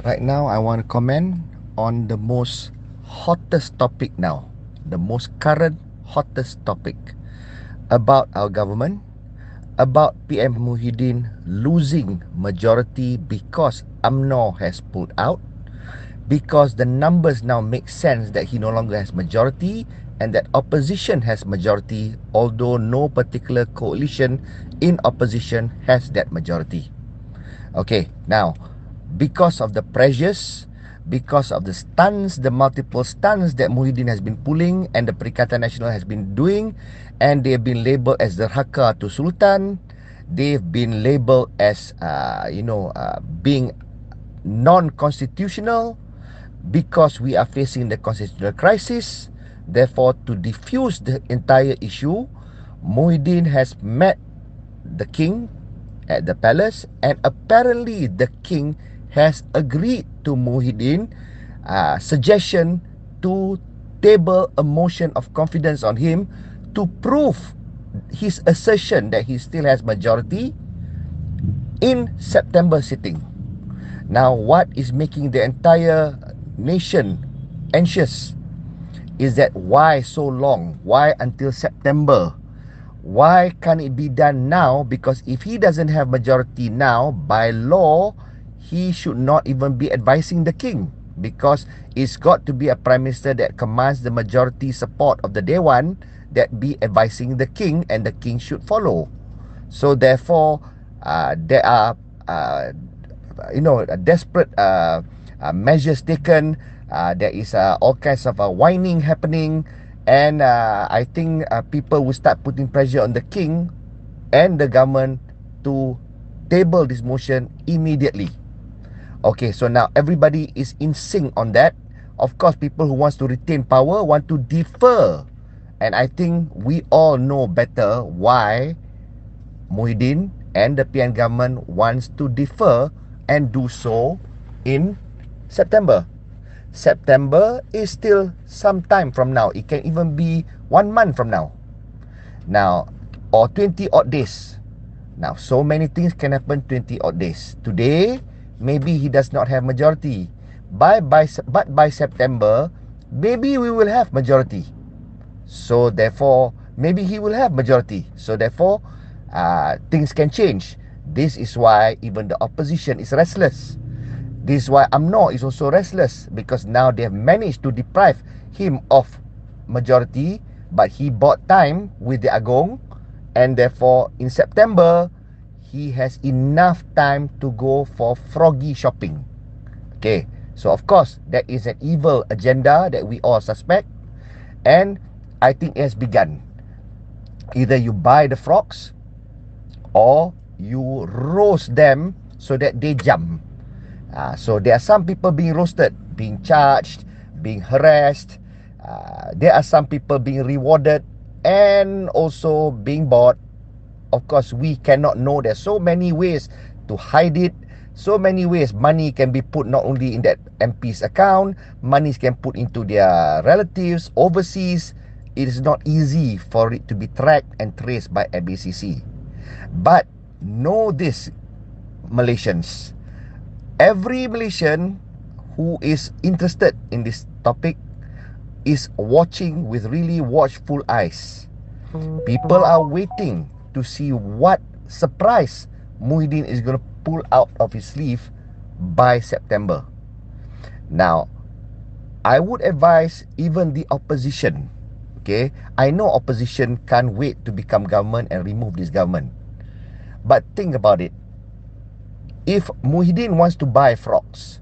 Right now, I want to comment on the most hottest topic now, the most current hottest topic about our government, about PM Muhyiddin losing majority because UMNO has pulled out, because the numbers now make sense that he no longer has majority and that opposition has majority, although no particular coalition in opposition has that majority. Okay, now, because of the pressures, because of the stunts, the multiple stunts that Muhyiddin has been pulling and the Perikatan Nasional has been doing, and they have been labelled as the Haka to Sultan, they've been labelled as, being non-constitutional because we are facing the constitutional crisis. Therefore, to diffuse the entire issue, Muhyiddin has met the king at the palace, and apparently the king has agreed to Muhyiddin suggestion to table a motion of confidence on him to prove his assertion that he still has majority in September sitting. Now, what is making the entire nation anxious is that why so long? Why until September? Why can't it be done now? Because if he doesn't have majority now, by law, he should not even be advising the king, because it's got to be a prime minister that commands the majority support of the Dewan that be advising the king, and the king should follow. So therefore, there are desperate measures taken. There is all kinds of whining happening, and I think people will start putting pressure on the king and the government to table this motion immediately. Okay, so now everybody is in sync on that. Of course, people who wants to retain power want to defer, and I think we all know better why Muhyiddin and the PN government wants to defer and do so in September. September is still some time from now. It can even be 1 month from now. Now, or 20 odd days. Now, so many things can happen 20 odd days. Today, maybe he does not have majority. But by September, maybe we will have majority. So therefore, maybe he will have majority. So therefore, things can change. This is why even the opposition is restless. This is why UMNO is also restless, because now they have managed to deprive him of majority, but he bought time with the Agong, and therefore in September he has enough time to go for froggy shopping. Okay, so of course that is an evil agenda that we all suspect, and I think it has begun. Either you buy the frogs or you roast them so that they jump. So there are some people being roasted, being charged, being harassed. There are some people being rewarded and also being bought. Of course, we cannot know. There's so many ways to hide it. So many ways money can be put not only in that MP's account, money can put into their relatives overseas. It is not easy for it to be tracked and traced by ABCC. But know this, Malaysians. Every Malaysian who is interested in this topic is watching with really watchful eyes. People are waiting to see what surprise Muhyiddin is going to pull out of his sleeve by September. Now, I would advise even the opposition. Okay, I know opposition can't wait to become government and remove this government. But think about it. If Muhyiddin wants to buy frogs,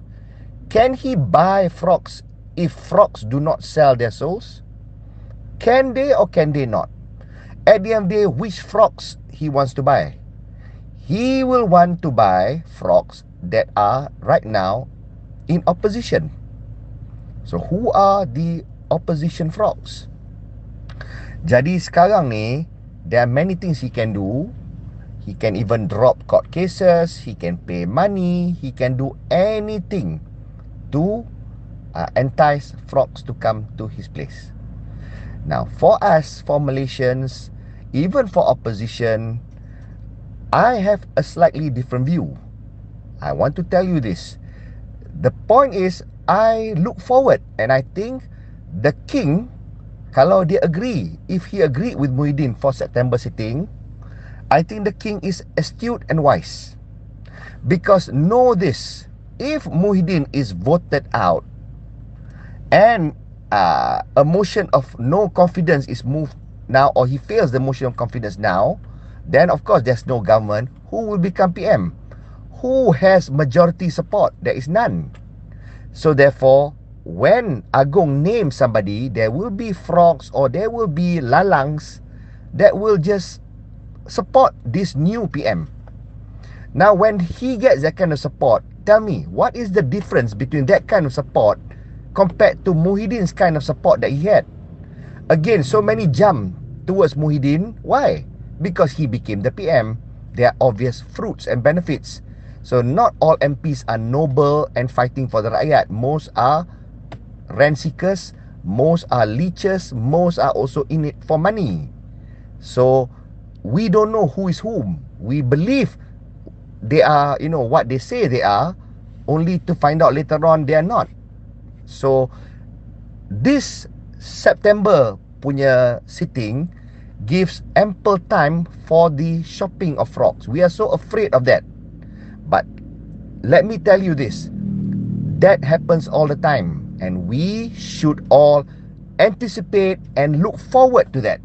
can he buy frogs if frogs do not sell their souls? Can they or can they not? At the end of the day, which frogs he wants to buy? He will want to buy frogs that are right now in opposition. So who are the opposition frogs? Jadi sekarang ni, there are many things he can do. He can even drop court cases. He can pay money. He can do anything to entice frogs to come to his place. Now, for us, for Malaysians, even for opposition, I have a slightly different view. I want to tell you this. The point is, I look forward, and I think the king, kalau dia agree, if he agreed with Muhyiddin for September sitting, I think the king is astute and wise. Because know this, if Muhyiddin is voted out and a motion of no confidence is moved now, or he fails the motion of confidence now, then of course there's no government. Who will become PM? Who has majority support? There is none. So therefore, when Agong names somebody, there will be frogs or there will be lalangs that will just support this new PM. Now, when he gets that kind of support, tell me, what is the difference between that kind of support compared to Muhyiddin's kind of support that he had? Again, so many jump towards Muhyiddin. Why? Because he became the PM. There are obvious fruits and benefits. So not all MPs are noble and fighting for the rakyat. Most are rent seekers, most are leeches, most are also in it for money. So we don't know who is whom. We believe they are, what they say they are, only to find out later on they are not. So this September punya sitting gives ample time for the shopping of frogs. We are so afraid of that. But let me tell you this, that happens all the time, and we should all anticipate and look forward to that.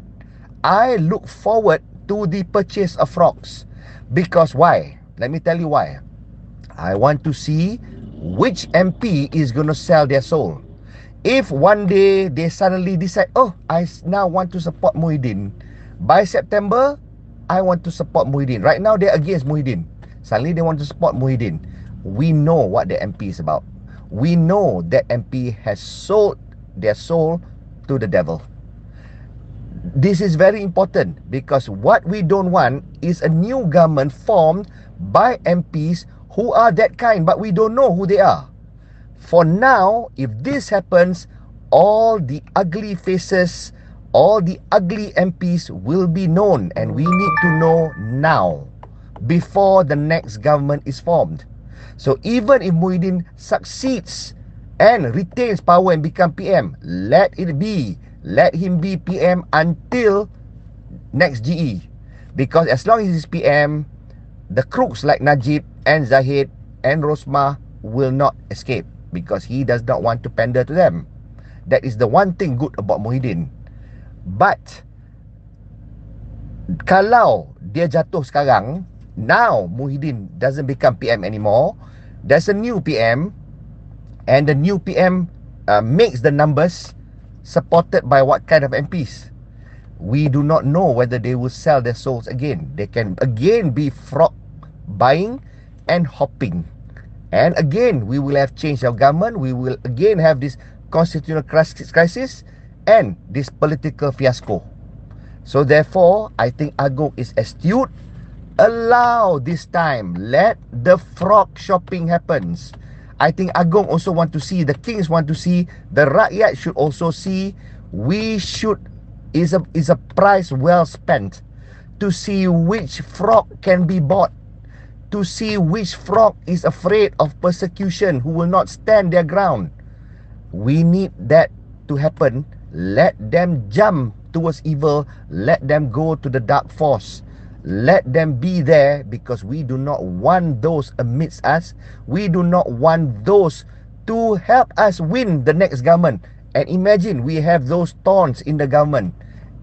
I look forward to the purchase of frogs. Because why? Let me tell you why. I want to see which MP is going to sell their soul. If one day they suddenly decide, oh, I now want to support Muhyiddin, by September, I want to support Muhyiddin. Right now, they're against Muhyiddin. Suddenly, they want to support Muhyiddin. We know what the MP is about. We know that MP has sold their soul to the devil. This is very important, because what we don't want is a new government formed by MPs who are that kind, but we don't know who they are. For now, if this happens, all the ugly faces, all the ugly MPs will be known, and we need to know now, before the next government is formed. So even if Muhyiddin succeeds and retains power and become PM, let it be. Let him be PM until next GE. Because as long as he's PM, the crooks like Najib and Zahid and Rosmah will not escape, because he does not want to pander to them. That is the one thing good about Muhyiddin. But kalau dia jatuh sekarang, now Muhyiddin doesn't become PM anymore, there's a new PM, and the new PM makes the numbers, supported by what kind of MPs? We do not know whether they will sell their souls again. They can again be frog buying and hopping. And again, we will have change of government. We will again have this constitutional crisis and this political fiasco. So therefore, I think Agong is astute. Allow this time. Let the frog shopping happens. I think Agong also want to see, the kings want to see, the rakyat should also see. We should, is a price well spent to see which frog can be bought, to see which frog is afraid of persecution, who will not stand their ground. We need that to happen. Let them jump towards evil. Let them go to the dark force. Let them be there, because we do not want those amidst us. We do not want those to help us win the next government. And imagine we have those thorns in the government.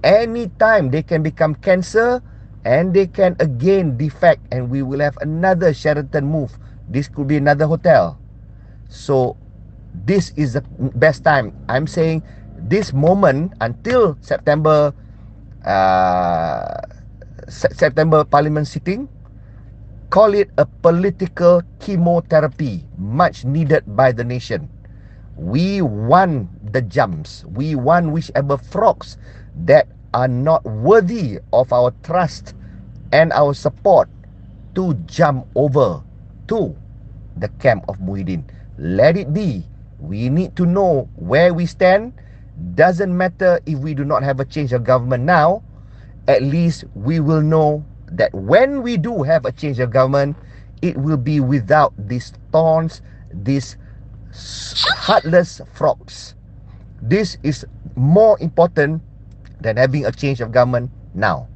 Anytime they can become cancer, and they can again defect, and we will have another Sheraton move. This could be another hotel. So this is the best time. I'm saying this moment until September Parliament sitting, call it a political chemotherapy, much needed by the nation. We want the jumps. We want whichever frogs that are not worthy of our trust and our support to jump over to the camp of Muhyiddin. Let it be. We need to know where we stand. Doesn't matter if we do not have a change of government now. At least we will know that when we do have a change of government, it will be without these thorns, these heartless frogs. This is more important than having a change of government now.